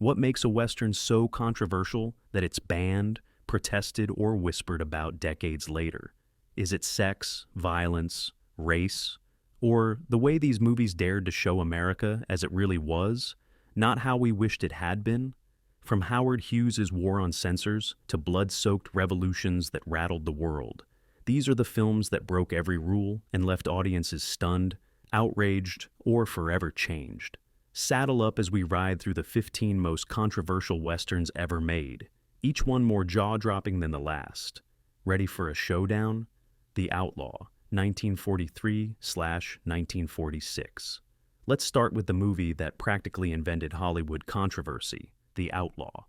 What makes a Western so controversial that it's banned, protested, or whispered about decades later? Is it sex, violence, race, or the way these movies dared to show America as it really was, not how we wished it had been? From Howard Hughes's War on Censors to blood-soaked revolutions that rattled the world, these are the films that broke every rule and left audiences stunned, outraged, or forever changed. Saddle up as we ride through the 15 most controversial Westerns ever made, each one more jaw-dropping than the last. Ready for a showdown? The Outlaw, 1943/1946. Let's start with the movie that practically invented Hollywood controversy, The Outlaw.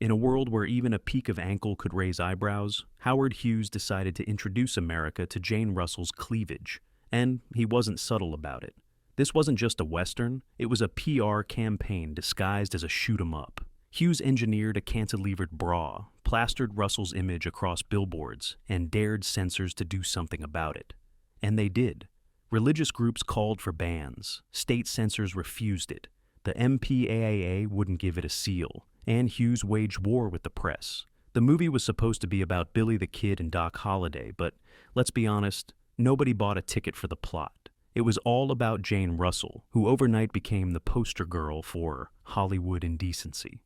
In a world where even a peak of ankle could raise eyebrows, Howard Hughes decided to introduce America to Jane Russell's cleavage, and he wasn't subtle about it. This wasn't just a Western, it was a PR campaign disguised as a shoot-'em-up. Hughes engineered a cantilevered bra, plastered Russell's image across billboards, and dared censors to do something about it. And they did. Religious groups called for bans, state censors refused it, the MPAA wouldn't give it a seal, and Hughes waged war with the press. The movie was supposed to be about Billy the Kid and Doc Holliday, but let's be honest, nobody bought a ticket for the plot. It was all about Jane Russell, who overnight became the poster girl for Hollywood indecency.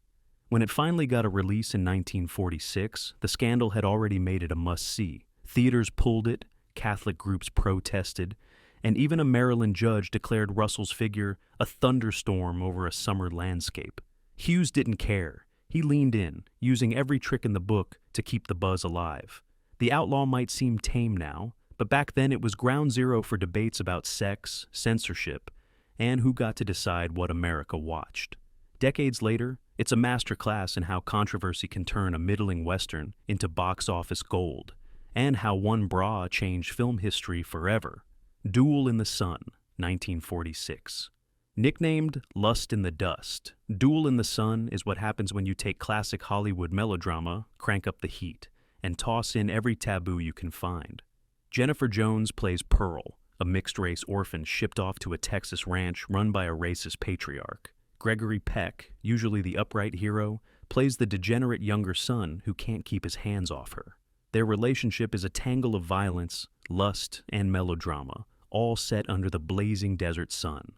When it finally got a release in 1946, the scandal had already made it a must-see. Theaters pulled it, Catholic groups protested, and even a Maryland judge declared Russell's figure a thunderstorm over a summer landscape. Hughes didn't care. He leaned in, using every trick in the book to keep the buzz alive. The Outlaw might seem tame now, but back then it was ground zero for debates about sex, censorship, and who got to decide what America watched. Decades later, it's a masterclass in how controversy can turn a middling Western into box office gold, and how one bra changed film history forever. Duel in the Sun, 1946. Nicknamed Lust in the Dust, Duel in the Sun is what happens when you take classic Hollywood melodrama, crank up the heat, and toss in every taboo you can find. Jennifer Jones plays Pearl, a mixed-race orphan shipped off to a Texas ranch run by a racist patriarch. Gregory Peck, usually the upright hero, plays the degenerate younger son who can't keep his hands off her. Their relationship is a tangle of violence, lust, and melodrama, all set under the blazing desert sun.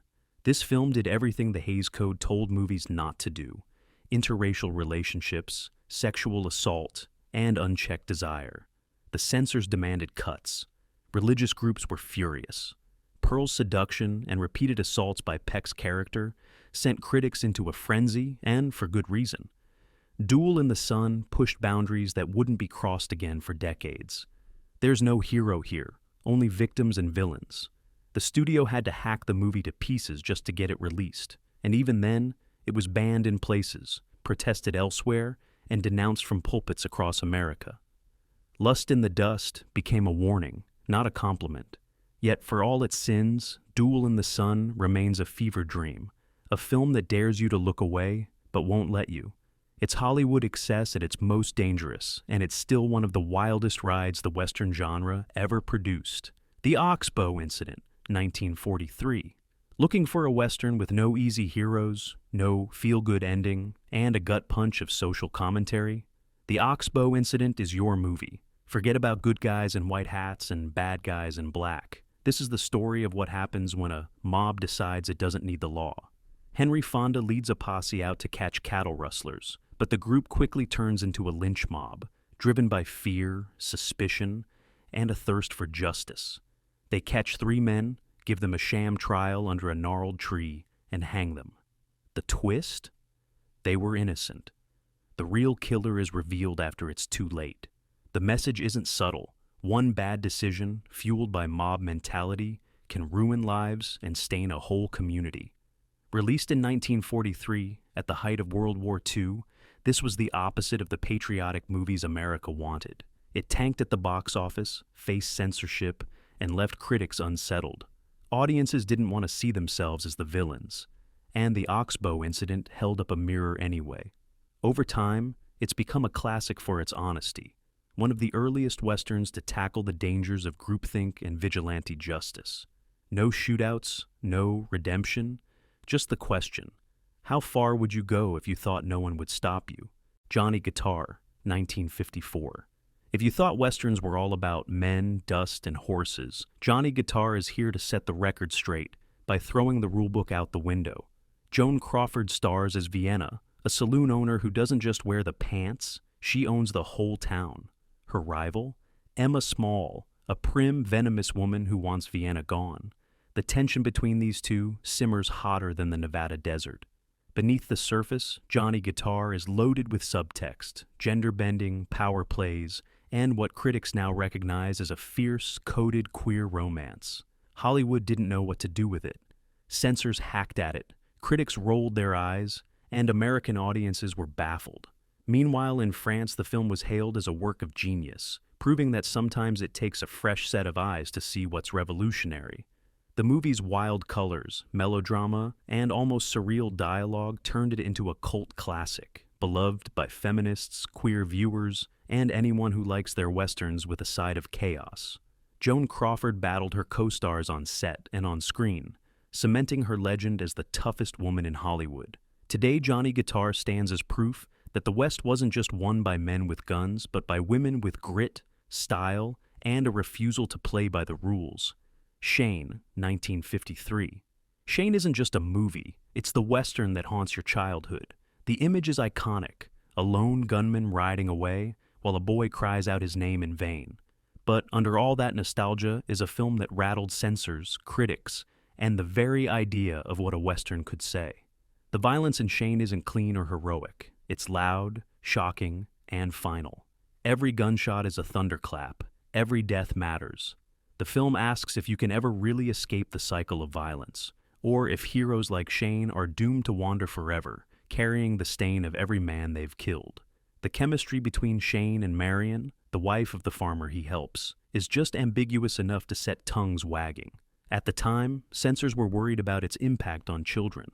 This film did everything the Hays Code told movies not to do: interracial relationships, sexual assault, and unchecked desire. The censors demanded cuts. Religious groups were furious. Pearl's seduction and repeated assaults by Peck's character sent critics into a frenzy, and for good reason. Duel in the Sun pushed boundaries that wouldn't be crossed again for decades. There's no hero here, only victims and villains. The studio had to hack the movie to pieces just to get it released, and even then, it was banned in places, protested elsewhere, and denounced from pulpits across America. Lust in the Dust became a warning, not a compliment. Yet for all its sins, Duel in the Sun remains a fever dream, a film that dares you to look away, but won't let you. It's Hollywood excess at its most dangerous, and it's still one of the wildest rides the Western genre ever produced. The Oxbow Incident, 1943. Looking for a Western with no easy heroes, no feel-good ending, and a gut punch of social commentary? The Oxbow Incident is your movie. Forget about good guys in white hats and bad guys in black. This is the story of what happens when a mob decides it doesn't need the law. Henry Fonda leads a posse out to catch cattle rustlers, but the group quickly turns into a lynch mob, driven by fear, suspicion, and a thirst for justice. They catch 3 men, give them a sham trial under a gnarled tree, and hang them. The twist? They were innocent. The real killer is revealed after it's too late. The message isn't subtle. One bad decision, fueled by mob mentality, can ruin lives and stain a whole community. Released in 1943, at the height of World War II, this was the opposite of the patriotic movies America wanted. It tanked at the box office, faced censorship, and left critics unsettled. Audiences didn't want to see themselves as the villains, and the Oxbow Incident held up a mirror anyway. Over time, it's become a classic for its honesty, one of the earliest Westerns to tackle the dangers of groupthink and vigilante justice. No shootouts, no redemption, just the question: How far would you go if you thought no one would stop you? Johnny Guitar, 1954. If you thought westerns were all about men, dust, and horses, Johnny Guitar is here to set the record straight by throwing the rulebook out the window. Joan Crawford stars as Vienna, a saloon owner who doesn't just wear the pants, she owns the whole town. Her rival? Emma Small, a prim, venomous woman who wants Vienna gone. The tension between these two simmers hotter than the Nevada desert. Beneath the surface, Johnny Guitar is loaded with subtext, gender-bending, power plays, and what critics now recognize as a fierce, coded queer romance. Hollywood didn't know what to do with it. Censors hacked at it, critics rolled their eyes, and American audiences were baffled. Meanwhile, in France, the film was hailed as a work of genius, proving that sometimes it takes a fresh set of eyes to see what's revolutionary. The movie's wild colors, melodrama, and almost surreal dialogue turned it into a cult classic, beloved by feminists, queer viewers, and anyone who likes their westerns with a side of chaos. Joan Crawford battled her co-stars on set and on screen, cementing her legend as the toughest woman in Hollywood. Today, Johnny Guitar stands as proof that the West wasn't just won by men with guns, but by women with grit, style, and a refusal to play by the rules. Shane, 1953. Shane isn't just a movie, it's the Western that haunts your childhood. The image is iconic, a lone gunman riding away while a boy cries out his name in vain. But under all that nostalgia is a film that rattled censors, critics, and the very idea of what a Western could say. The violence in Shane isn't clean or heroic. It's loud, shocking, and final. Every gunshot is a thunderclap. Every death matters. The film asks if you can ever really escape the cycle of violence, or if heroes like Shane are doomed to wander forever, carrying the stain of every man they've killed. The chemistry between Shane and Marion, the wife of the farmer he helps, is just ambiguous enough to set tongues wagging. At the time, censors were worried about its impact on children,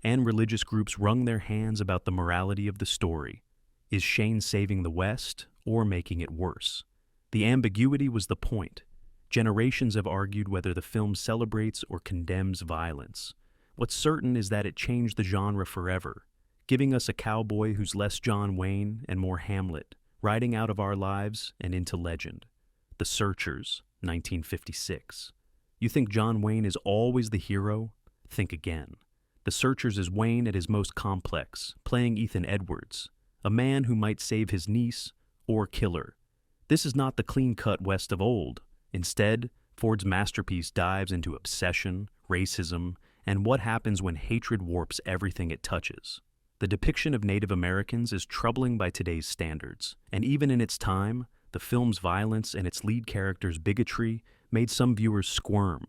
and religious groups wrung their hands about the morality of the story. Is Shane saving the West, or making it worse? The ambiguity was the point. Generations have argued whether the film celebrates or condemns violence. What's certain is that it changed the genre forever, giving us a cowboy who's less John Wayne and more Hamlet, riding out of our lives and into legend. The Searchers, 1956. You think John Wayne is always the hero? Think again. The Searchers is Wayne at his most complex, playing Ethan Edwards, a man who might save his niece or kill her. This is not the clean-cut West of old. Instead, Ford's masterpiece dives into obsession, racism, and what happens when hatred warps everything it touches. The depiction of Native Americans is troubling by today's standards, and even in its time, the film's violence and its lead character's bigotry made some viewers squirm.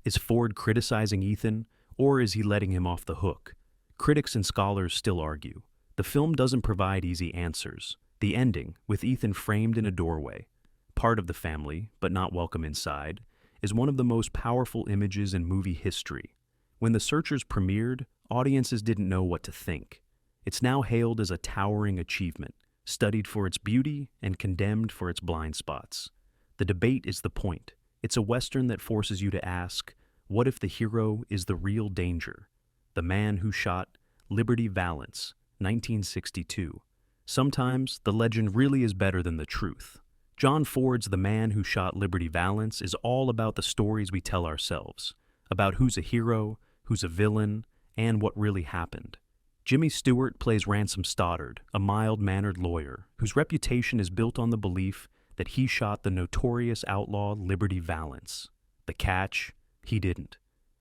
Is Ford criticizing Ethan, or is he letting him off the hook? Critics and scholars still argue. The film doesn't provide easy answers. The ending, with Ethan framed in a doorway, part of the family, but not welcome inside, is one of the most powerful images in movie history. When The Searchers premiered, audiences didn't know what to think. It's now hailed as a towering achievement, studied for its beauty and condemned for its blind spots. The debate is the point. It's a Western that forces you to ask, what if the hero is the real danger? The man who shot Liberty Valance, 1962. Sometimes the legend really is better than the truth. John Ford's The Man Who Shot Liberty Valance is all about the stories we tell ourselves, about who's a hero, who's a villain, and what really happened. Jimmy Stewart plays Ransom Stoddard, a mild-mannered lawyer whose reputation is built on the belief that he shot the notorious outlaw Liberty Valance. The catch? He didn't.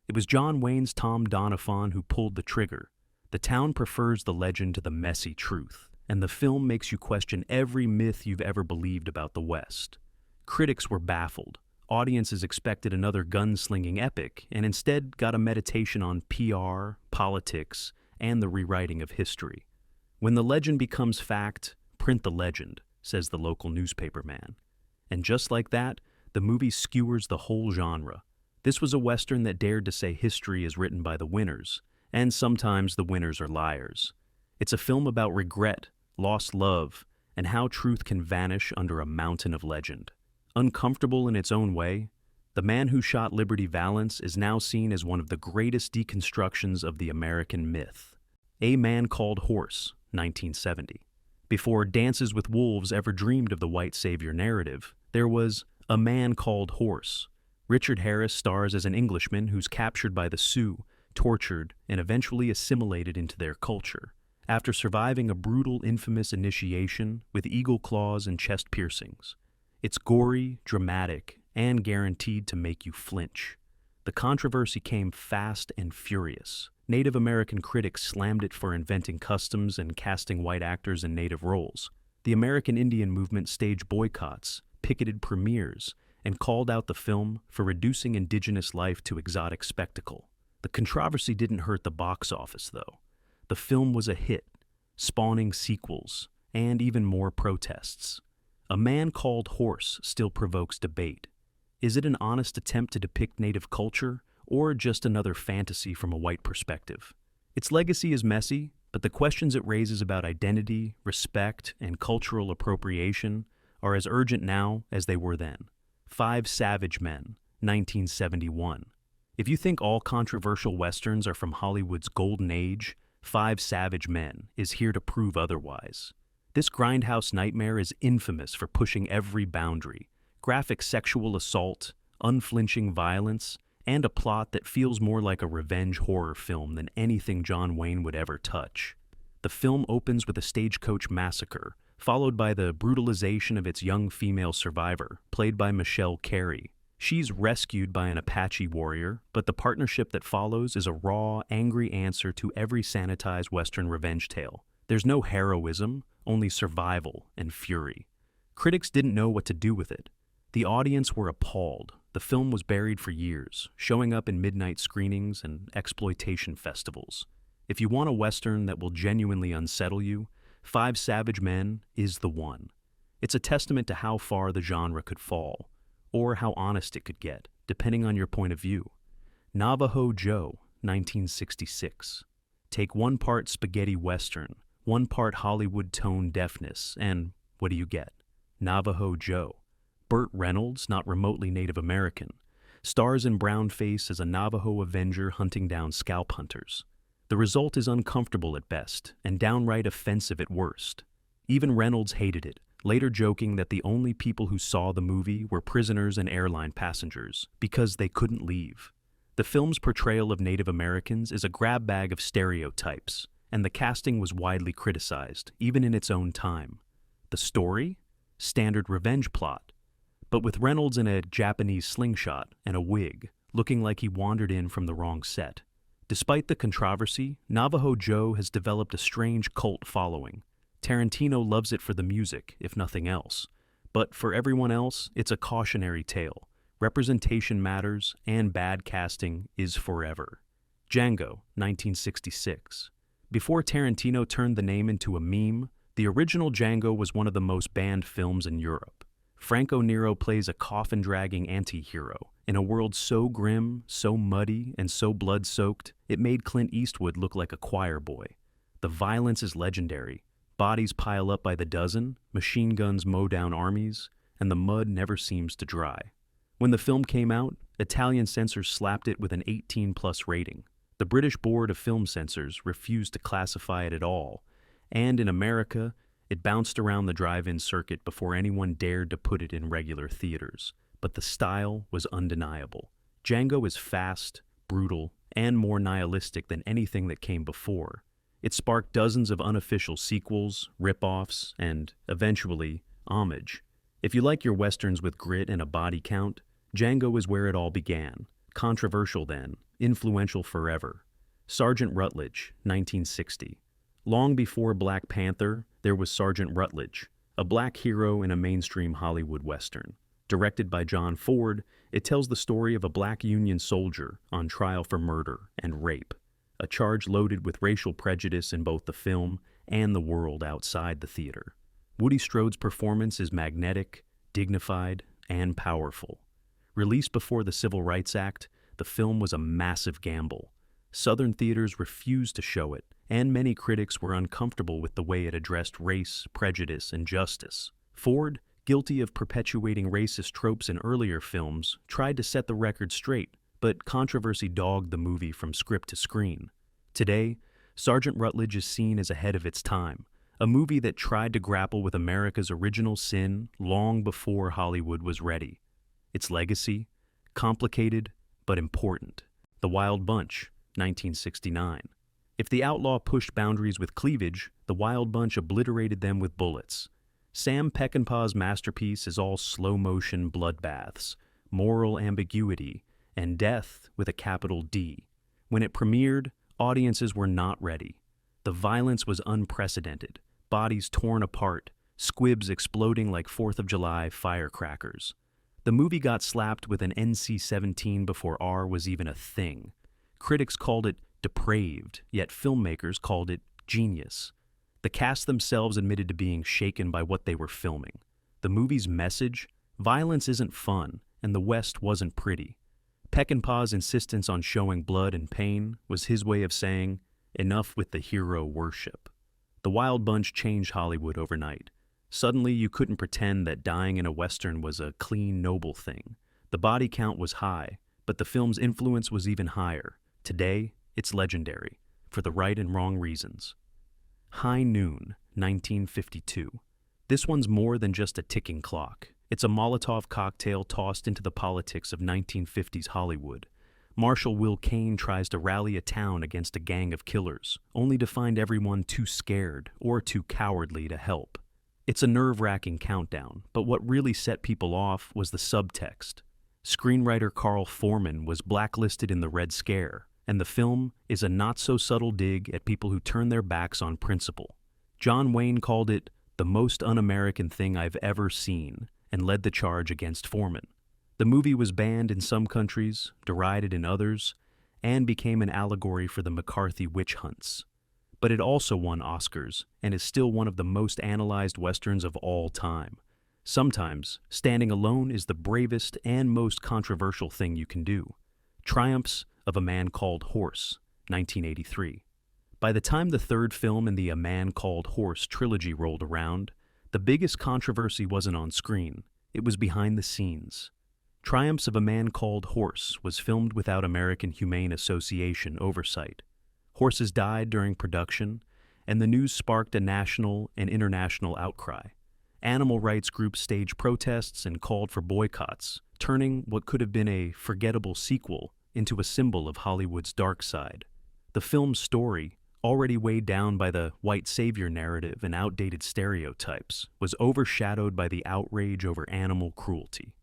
It was John Wayne's Tom Doniphan who pulled the trigger. The town prefers the legend to the messy truth, and the film makes you question every myth you've ever believed about the West. Critics were baffled. Audiences expected another gunslinging epic, and instead got a meditation on PR, politics, and the rewriting of history. When the legend becomes fact, print the legend, says the local newspaper man. And just like that, the movie skewers the whole genre. This was a Western that dared to say history is written by the winners, and sometimes the winners are liars. It's a film about regret, lost love, and how truth can vanish under a mountain of legend. Uncomfortable in its own way, The Man Who Shot Liberty Valance is now seen as one of the greatest deconstructions of the American myth. A Man Called Horse, 1970. Before Dances with Wolves ever dreamed of the white savior narrative, there was A Man Called Horse. Richard Harris stars as an Englishman who's captured by the Sioux, tortured, and eventually assimilated into their culture. After surviving a brutal, infamous initiation with eagle claws and chest piercings. It's gory, dramatic, and guaranteed to make you flinch. The controversy came fast and furious. Native American critics slammed it for inventing customs and casting white actors in native roles. The American Indian movement staged boycotts, picketed premieres, and called out the film for reducing indigenous life to exotic spectacle. The controversy didn't hurt the box office, though. The film was a hit, spawning sequels, and even more protests. A Man Called Horse still provokes debate. Is it an honest attempt to depict native culture, or just another fantasy from a white perspective? Its legacy is messy, but the questions it raises about identity, respect, and cultural appropriation are as urgent now as they were then. Five Savage Men, 1971. If you think all controversial westerns are from Hollywood's golden age, Five Savage Men is here to prove otherwise. This grindhouse nightmare is infamous for pushing every boundary. Graphic sexual assault, unflinching violence, and a plot that feels more like a revenge horror film than anything John Wayne would ever touch. The film opens with a stagecoach massacre, followed by the brutalization of its young female survivor, played by Michelle Carey. She's rescued by an Apache warrior, but the partnership that follows is a raw, angry answer to every sanitized Western revenge tale. There's no heroism, only survival and fury. Critics didn't know what to do with it. The audience were appalled. The film was buried for years, showing up in midnight screenings and exploitation festivals. If you want a Western that will genuinely unsettle you, Five Savage Men is the one. It's a testament to how far the genre could fall, or how honest it could get, depending on your point of view. Navajo Joe, 1966. Take one part spaghetti Western, one part Hollywood tone deafness, and what do you get? Navajo Joe. Burt Reynolds, not remotely Native American, stars in brownface as a Navajo avenger hunting down scalp hunters. The result is uncomfortable at best and downright offensive at worst. Even Reynolds hated it, later joking that the only people who saw the movie were prisoners and airline passengers because they couldn't leave. The film's portrayal of Native Americans is a grab bag of stereotypes, and the casting was widely criticized, even in its own time. The story? Standard revenge plot, but with Reynolds in a Japanese slingshot and a wig, looking like he wandered in from the wrong set. Despite the controversy, Navajo Joe has developed a strange cult following. Tarantino loves it for the music, if nothing else. But for everyone else, it's a cautionary tale. Representation matters, and bad casting is forever. Django, 1966. Before Tarantino turned the name into a meme, the original Django was one of the most banned films in Europe. Franco Nero plays a coffin-dragging anti-hero in a world so grim, so muddy, and so blood-soaked, it made Clint Eastwood look like a choir boy. The violence is legendary. Bodies pile up by the dozen, machine guns mow down armies, and the mud never seems to dry. When the film came out, Italian censors slapped it with an 18+ rating. The British Board of Film Censors refused to classify it at all, and in America, it bounced around the drive-in circuit before anyone dared to put it in regular theaters. But the style was undeniable. Django is fast, brutal, and more nihilistic than anything that came before. It sparked dozens of unofficial sequels, rip-offs, and, eventually, homage. If you like your westerns with grit and a body count, Django is where it all began. Controversial then, influential forever. Sergeant Rutledge, 1960. Long before Black Panther, there was Sergeant Rutledge, a black hero in a mainstream Hollywood Western. Directed by John Ford, it tells the story of a black Union soldier on trial for murder and rape, a charge loaded with racial prejudice in both the film and the world outside the theater. Woody Strode's performance is magnetic, dignified, and powerful. Released before the Civil Rights Act, the film was a massive gamble. Southern theaters refused to show it, and many critics were uncomfortable with the way it addressed race, prejudice, and justice. Ford, guilty of perpetuating racist tropes in earlier films, tried to set the record straight, but controversy dogged the movie from script to screen. Today, Sergeant Rutledge is seen as ahead of its time, a movie that tried to grapple with America's original sin long before Hollywood was ready. Its legacy? Complicated, but important. The Wild Bunch, 1969. If the Outlaw pushed boundaries with cleavage, the Wild Bunch obliterated them with bullets. Sam Peckinpah's masterpiece is all slow-motion bloodbaths, moral ambiguity, and death with a capital D. When it premiered, audiences were not ready. The violence was unprecedented, bodies torn apart, squibs exploding like 4th of July firecrackers. The movie got slapped with an NC-17 before R was even a thing. Critics called it depraved, yet filmmakers called it genius. The cast themselves admitted to being shaken by what they were filming. The movie's message? Violence isn't fun, and the West wasn't pretty. Peckinpah's insistence on showing blood and pain was his way of saying, enough with the hero worship. The Wild Bunch changed Hollywood overnight. Suddenly, you couldn't pretend that dying in a Western was a clean, noble thing. The body count was high, but the film's influence was even higher. Today, it's legendary, for the right and wrong reasons. High Noon, 1952. This one's more than just a ticking clock. It's a Molotov cocktail tossed into the politics of 1950s Hollywood. Marshal Will Kane tries to rally a town against a gang of killers, only to find everyone too scared or too cowardly to help. It's a nerve-wracking countdown, but what really set people off was the subtext. Screenwriter Carl Foreman was blacklisted in the Red Scare, and the film is a not-so-subtle dig at people who turn their backs on principle. John Wayne called it the most un-American thing I've ever seen, and led the charge against Foreman. The movie was banned in some countries, derided in others, and became an allegory for the McCarthy witch hunts. But it also won Oscars, and is still one of the most analyzed Westerns of all time. Sometimes, standing alone is the bravest and most controversial thing you can do. Triumphs of A Man Called Horse, 1983. By the time the third film in the A Man Called Horse trilogy rolled around, the biggest controversy wasn't on screen, it was behind the scenes. Triumphs of A Man Called Horse was filmed without American Humane Association oversight. Horses died during production, and the news sparked a national and international outcry. Animal rights groups staged protests and called for boycotts, turning what could have been a forgettable sequel into a symbol of Hollywood's dark side. The film's story, already weighed down by the white savior narrative and outdated stereotypes, was overshadowed by the outrage over animal cruelty.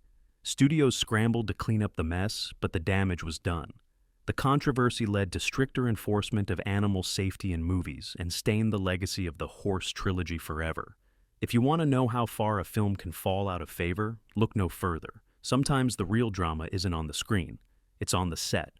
Studios scrambled to clean up the mess, but the damage was done. The controversy led to stricter enforcement of animal safety in movies and stained the legacy of the Horse trilogy forever. If you want to know how far a film can fall out of favor, look no further. Sometimes the real drama isn't on the screen, it's on the set.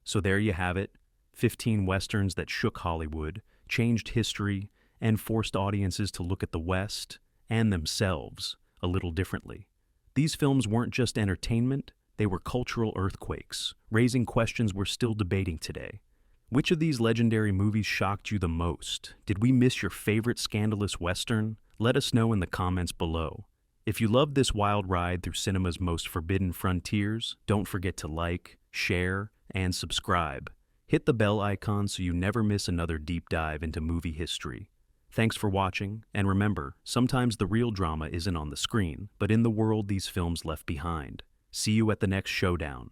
So there you have it, 15 Westerns that shook Hollywood, changed history, and forced audiences to look at the West and themselves a little differently. These films weren't just entertainment, they were cultural earthquakes, raising questions we're still debating today. Which of these legendary movies shocked you the most? Did we miss your favorite scandalous Western? Let us know in the comments below. If you loved this wild ride through cinema's most forbidden frontiers, don't forget to like, share, and subscribe. Hit the bell icon so you never miss another deep dive into movie history. Thanks for watching, and remember, sometimes the real drama isn't on the screen, but in the world these films left behind. See you at the next showdown.